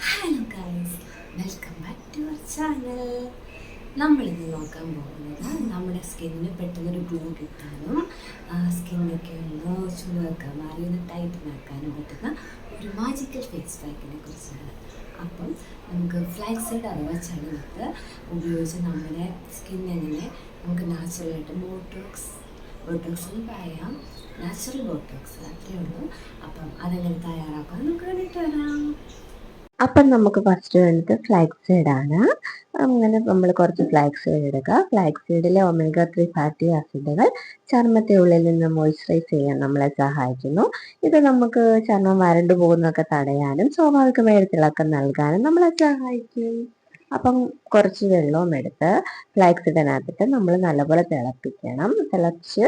Hello guys, welcome back to our channel. നമ്മളിന്ന് നോക്കാൻ പോകുന്നത് നമ്മുടെ സ്കിന്നിന് പെട്ടെന്നൊരു ഗ്ലോ കിട്ടാനും സ്കിന്നൊക്കെ ഒന്ന് ചുവക്കെ മാറി ഒന്ന് ടൈറ്റൻ ആക്കാനും പറ്റുന്ന ഒരു മാജിക്കൽ ഫേസ് പാക്കിനെ കുറിച്ചാണ്. അപ്പം നമുക്ക് ഫ്ലാക്സൈഡ് അഥവാ ചണനത്ത് ഉപയോഗിച്ച് നമ്മുടെ സ്കിന്നിനെ നമുക്ക് നാച്ചുറലായിട്ട് ബോട്ടോക്സ് എന്ന് പറയാം. നാച്ചുറൽ ബോട്ടോക്സ് അത്രയേ ഉള്ളൂ. അപ്പം അതെങ്ങനെ തയ്യാറാക്കാൻ നമുക്ക് കണ്ടിട്ട് വരാം. അപ്പം നമുക്ക് ഫസ്റ്റ് വേണ്ടത് ഫ്ലാക്സ് സീഡാണ്. അങ്ങനെ നമ്മൾ കുറച്ച് ഫ്ലാക്സ് സീഡ് എടുക്കുക. ഫ്ലാക്സ് സീഡിലെ ഒമേഗ 3 ഫാറ്റി ആസിഡുകൾ ചർമ്മത്തെ ഉള്ളിൽ നിന്ന് മോയ്സ്ചറൈസ് ചെയ്യാൻ നമ്മളെ സഹായിക്കുന്നു. ഇത് നമുക്ക് ചർമ്മം വരണ്ടു പോകുന്നതൊക്കെ തടയാനും സ്വാഭാവികമായ തിളക്കം നൽകാനും നമ്മളെ സഹായിക്കും. അപ്പം കുറച്ച് വെള്ളവും എടുത്ത് ഫ്ലാക്സ് സീഡിനകത്തിട്ട് നമ്മൾ നല്ലപോലെ തിളപ്പിക്കണം. തിളച്ച്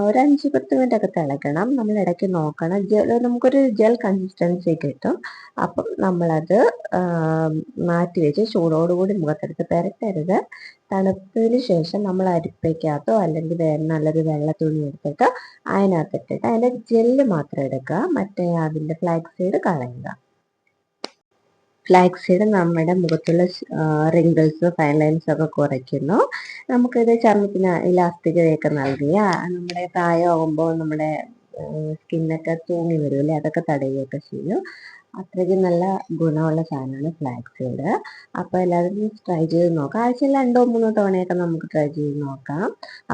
ഒരു 5-10 മിനിറ്റ് ഒക്കെ തിളക്കണം. നമ്മൾ ഇടയ്ക്ക് നോക്കണം. നമുക്കൊരു ജെൽ കൺസിസ്റ്റൻസി കിട്ടും. അപ്പം നമ്മളത് മാറ്റി വെച്ച് ചൂടോടുകൂടി മുഖത്തെടുത്ത് പുരട്ടരുത്. തണുത്തതിന് ശേഷം നമ്മൾ അരിപ്പയ്ക്കകത്തോ അല്ലെങ്കിൽ നല്ലൊരു വെള്ള തുണി എടുത്തിട്ട് അതിനകത്തിട്ടിട്ട് അതിൻ്റെ ജെല്ല് മാത്രം എടുക്കുക. മറ്റേ അതിൻ്റെ ഫ്ലാക്സ് സീഡ് കളയുക. ഫ്ലാക്സ് സീഡ് നമ്മുടെ മുഖത്തുള്ള റിങ്കിൾസ്, ഫൈൻ ലൈൻസ് ഒക്കെ കുറയ്ക്കുന്നു. നമുക്കിത് ചർമ്മത്തിന് ഇലാസ്തികതയൊക്കെ നൽകുക. നമ്മുടെ പ്രായമാകുമ്പോൾ നമ്മുടെ സ്കിന്നൊക്കെ തൂങ്ങി വരുമല്ലേ, അതൊക്കെ തടയുകയൊക്കെ ചെയ്യും. അത്രയ്ക്ക് നല്ല ഗുണമുള്ള സാധനമാണ് ഫ്ലാക്സ് സീഡ്. അപ്പോൾ എല്ലാവരും ട്രൈ ചെയ്ത് നോക്കാം. ആഴ്ചയിൽ 2-3 തവണയൊക്കെ നമുക്ക് ട്രൈ ചെയ്ത് നോക്കാം.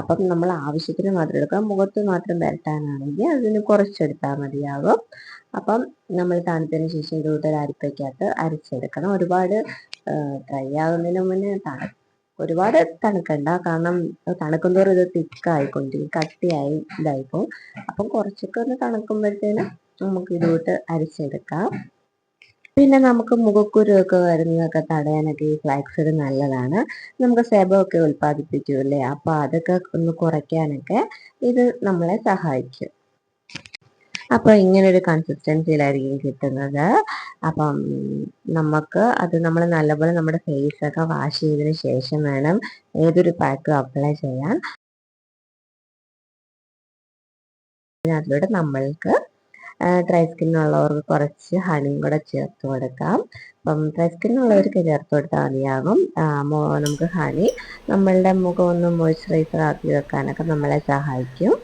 അപ്പം നമ്മൾ ആവശ്യത്തിന് മാത്രം എടുക്കാം. മുഖത്ത് മാത്രം പുരട്ടാനാണെങ്കിൽ അതിന് കുറച്ചെടുത്താൽ മതിയാകും. അപ്പം നമ്മൾ തണുത്തതിന് ശേഷം ഇതുകൂട്ടർ അരിപ്പയ്ക്കകത്ത് അരച്ചെടുക്കണം. ഒരുപാട് ഡ്രൈ ആകുന്നതിന് മുന്നേ ഒരുപാട് തണുക്കണ്ട. കാരണം തണുക്കുന്തോറും ഇത് തിക്കായിക്കൊണ്ടിരിക്കും, കട്ടിയായി ഇതായിപ്പോവും. അപ്പം കുറച്ചൊക്കെ ഒന്ന് തണുക്കുമ്പോഴത്തേന് നമുക്ക് ഇതുകൂട്ട് അരച്ചെടുക്കാം. പിന്നെ നമുക്ക് മുഖക്കുരുവൊക്കെ വരുന്നതൊക്കെ തടയാനൊക്കെ ഈ ഫ്ലാക്സ് സീഡ് നല്ലതാണ്. നമുക്ക് സെബമൊക്കെ ഉൽപ്പാദിപ്പിക്കൂല്ലേ, അപ്പോൾ അതൊക്കെ ഒന്ന് കുറയ്ക്കാനൊക്കെ ഇത് നമ്മളെ സഹായിക്കും. അപ്പോൾ ഇങ്ങനൊരു കൺസിസ്റ്റൻസിയിലായിരിക്കും കിട്ടുന്നത്. അപ്പം നമുക്ക് അത് നമ്മൾ നല്ലപോലെ നമ്മുടെ ഫേസൊക്കെ വാഷ് ചെയ്തതിന് ശേഷം വേണം ഏതൊരു പാക്കും അപ്ലൈ ചെയ്യാൻ. അതിലൂടെ നമ്മൾക്ക് ഡ്രൈ സ്കിന്നുള്ളവർക്ക് കുറച്ച് ഹണിയും കൂടെ ചേർത്ത് കൊടുക്കാം. അപ്പം ഡ്രൈ സ്കിന്നുള്ളവർക്ക് ചേർത്ത് കൊടുത്താൽ മതിയാകും. നമുക്ക് ഹണി നമ്മളുടെ മുഖം ഒന്ന് മോയ്സ്ചറൈസർ ആക്കി വെക്കാനൊക്കെ നമ്മളെ സഹായിക്കും.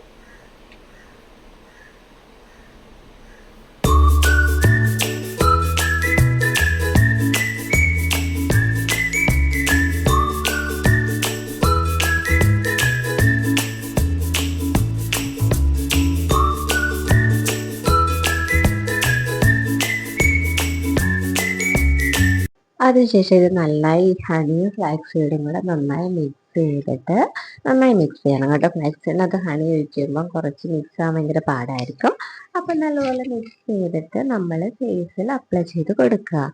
അതിനുശേഷം ഇത് നന്നായി ഹണിയും ഫ്ലാക്സ് സീഡും കൂടെ നന്നായി മിക്സ് ചെയ്യണം കേട്ടോ. ഫ്ലാക്സ് സീഡിനകത്ത് ഹണി ഒഴിക്കുമ്പം കുറച്ച് മിക്സ് ആകാൻ ഭയങ്കര പാടായിരിക്കും. അപ്പം നല്ലപോലെ മിക്സ് ചെയ്തിട്ട് നമ്മൾ ഫേസിൽ അപ്ലൈ ചെയ്ത് കൊടുക്കുക.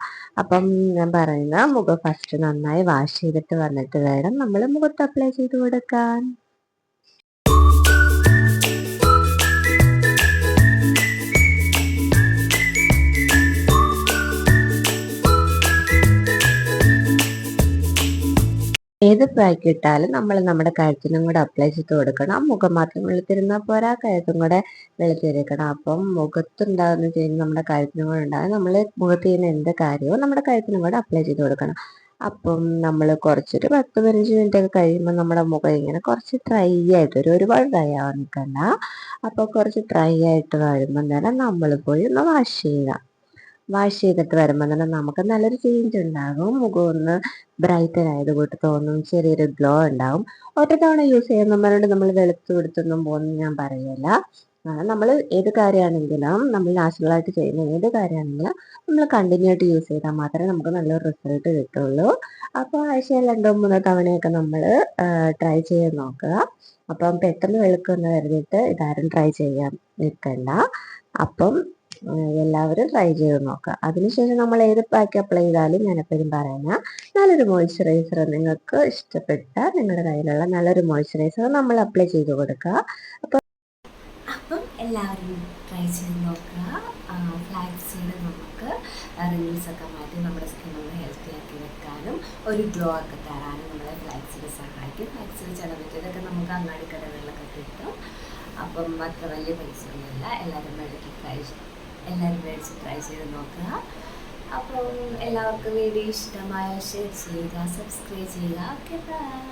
അപ്പം ഞാൻ പറയുന്ന മുഖം ഫസ്റ്റ് നന്നായി വാഷ് ചെയ്തിട്ട് വന്നിട്ട് വേണം നമ്മൾ മുഖത്ത് അപ്ലൈ ചെയ്ത് കൊടുക്കാൻ. ഏത് പാക്ക് ഇട്ടാലും നമ്മൾ നമ്മുടെ കഴുത്തിനും കൂടെ അപ്ലൈ ചെയ്ത് കൊടുക്കണം. മുഖം മാത്രം വെളുത്തിരുന്നാൽ പോരാ, കഴുത്തും കൂടെ വെളുത്തിരിക്കണം. അപ്പം മുഖത്തുണ്ടാകുന്ന ചെയ്യുന്ന നമ്മുടെ കഴുത്തിനും കൂടെ ഉണ്ടാകും. നമ്മൾ മുഖത്ത് ചെയ്യുന്ന എന്ത് കാര്യവും നമ്മുടെ കഴുത്തിനും കൂടെ അപ്ലൈ ചെയ്ത് കൊടുക്കണം. അപ്പം നമ്മൾ കുറച്ചൊരു 10-15 മിനിറ്റ് ഒക്കെ കഴിയുമ്പോൾ നമ്മുടെ മുഖം ഇങ്ങനെ കുറച്ച് ഡ്രൈ ആയിട്ട് വരും. ഒരുപാട് ഡ്രൈ ആവാൻ നിൽക്കണ്ട. അപ്പോൾ കുറച്ച് ഡ്രൈ ആയിട്ട് വരുമ്പം തന്നെ നമ്മൾ പോയി ഒന്ന് വാഷ് ചെയ്യുക. വാഷ് ചെയ്തിട്ട് വരുമ്പോൾ തന്നെ നമുക്ക് നല്ലൊരു ചേഞ്ച് ഉണ്ടാകും. മുഖം ഒന്ന് ബ്രൈറ്റൻ ആയത് കൂട്ട് തോന്നും, ചെറിയൊരു ഗ്ലോ ഉണ്ടാകും. ഒറ്റ തവണ യൂസ് ചെയ്യുന്നവരോട് നമ്മൾ വെളുത്ത് കൊടുത്തൊന്നും പോകുന്നു ഞാൻ പറയില്ല. നമ്മൾ ഏത് കാര്യമാണെങ്കിലും, നമ്മൾ നാച്ചുറലായിട്ട് ചെയ്യുന്ന ഏത് കാര്യമാണെങ്കിലും നമ്മൾ കണ്ടിന്യൂ ആയിട്ട് യൂസ് ചെയ്താൽ മാത്രമേ നമുക്ക് നല്ലൊരു റിസൾട്ട് കിട്ടുള്ളൂ. അപ്പോൾ ആഴ്ചയിൽ 2-3 തവണയൊക്കെ നമ്മൾ ട്രൈ ചെയ്ത് നോക്കുക. അപ്പം പെട്ടെന്ന് വെളുക്കുമെന്ന് കരുതിയിട്ട് ഇതാരും ട്രൈ ചെയ്യാൻ നിൽക്കണ്ട. അപ്പം എല്ലാവരും ട്രൈ ചെയ്ത് നോക്കുക. അതിനുശേഷം നമ്മൾ ഏത് പാക്ക് അപ്ലൈ ചെയ്താലും ഞാൻ എപ്പോഴും പറയുന്ന നല്ലൊരു മോയ്സ്ചറൈസർ നിങ്ങൾക്ക് ഇഷ്ടപ്പെട്ട നിങ്ങളുടെ കയ്യിലുള്ള നല്ലൊരു മോയ്സ്ചറൈസർ നമ്മൾ അപ്ലൈ ചെയ്ത് കൊടുക്കുക. അപ്പം എല്ലാവരും ട്രൈ ചെയ്ത് നോക്കുക. ഫ്ലാക്സ് സീഡ് നമുക്ക് റിങ്കിൾസൊക്കെ മാറ്റി നമ്മുടെ സ്കിന്നൊന്ന് ഹെൽത്തി ആക്കി വെക്കാനും ഒരു ഗ്ലോ ഒക്കെ തരാനും നമ്മളെ ഫ്ലാക്സ് സീഡ് സഹായിക്കും. ഫ്ലാക്സ് സീഡ് ചിലവിട്ട് ഇതൊക്കെ നമുക്ക് അങ്ങാടിക്കടകളിലൊക്കെ കിട്ടും. അപ്പം അത്ര വലിയ പൈസ ഒന്നുമില്ല. എല്ലാവരും മേടിച്ച് ട്രൈ ചെയ്ത് നോക്കുക. അപ്പം എല്ലാവർക്കും വീഡിയോ ഇഷ്ടമായ ഷെയർ ചെയ്യുക, സബ്സ്ക്രൈബ് ചെയ്യുക. Okay, by.